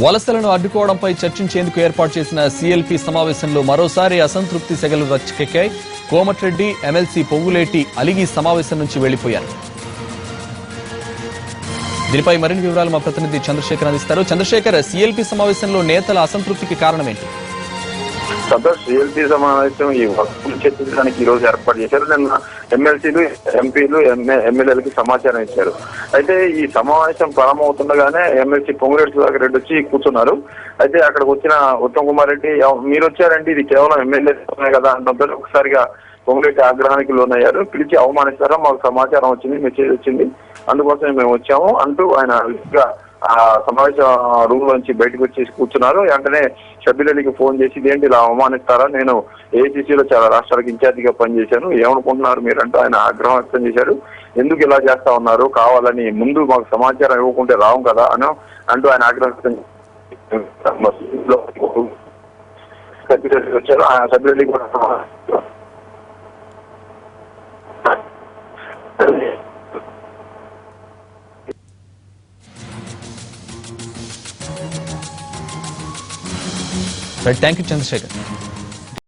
వలసలను అడ్డుకోవడంపై చర్చించేందుకు ఏర్పాటు చేసిన సీఎల్పీ సమావేశంలో మరోసారి అసంతృప్తి సెగలు రచ్చకెక్కాయి. కోమటిరెడ్డి, ఎమ్మెల్సీ పొంగులేటి అలిగి సమావేశం నుంచి వెళ్లిపోయారు. దీనిపై మరిన్ని వివరాలు మా ప్రతినిధి చంద్రశేఖర్ అందిస్తారు. చంద్రశేఖర్, సీఎల్పీ సమావేశంలో నేతల అసంతృప్తికి కారణం ఏంటి? సంతోష్, సీఎల్పీ సమావేశం ఈ వస్తువులు చర్చించడానికి ఈ రోజు ఏర్పాటు చేశారు. నిన్న ఎమ్మెల్సీలు, ఎంపీలు, ఎమ్మెల్యేలకి సమాచారం ఇచ్చారు. అయితే ఈ సమావేశం ప్రారంభమవుతుండగానే ఎమ్మెల్సీ పొంగులేటి సుధాకర్ రెడ్డి వచ్చి కూర్చున్నారు. అయితే అక్కడికి వచ్చిన ఉత్తమ్ కుమార్ రెడ్డి, మీరు వచ్చారండి, ఇది కేవలం ఎమ్మెల్యే కదా అనడంతో ఒకసారిగా పొంగులేటి ఆగ్రహానికి లోనయ్యారు. పిలిచి అవమానిస్తారా, మాకు సమాచారం వచ్చింది, మెసేజ్ వచ్చింది, అందుకోసమే మేము వచ్చాము అంటూ ఆయన ఆ సమావేశ రూమ్ లోంచి బయటకు వచ్చి కూర్చున్నారు. వెంటనే షబ్బీర్ అలీకి ఫోన్ చేసి, ఇదేంటి ఇలా అవమానిస్తారా, నేను ఏఐసీసీలో చాలా రాష్ట్రాలకు ఇన్ఛార్జిగా పనిచేశాను, ఏమనుకుంటున్నారు మీరంటూ ఆయన ఆగ్రహం వ్యక్తం చేశారు. ఎందుకు ఇలా చేస్తా ఉన్నారు, కావాలని ముందు మాకు సమాచారం ఇవ్వకుంటే రావు కదా అని అంటూ ఆయన ఆగ్రహం వ్యక్తం వచ్చారు. ఆ షబ్బీర్ అలీ కూడా థ్యాంక్ యూ చంద్రశేఖర్.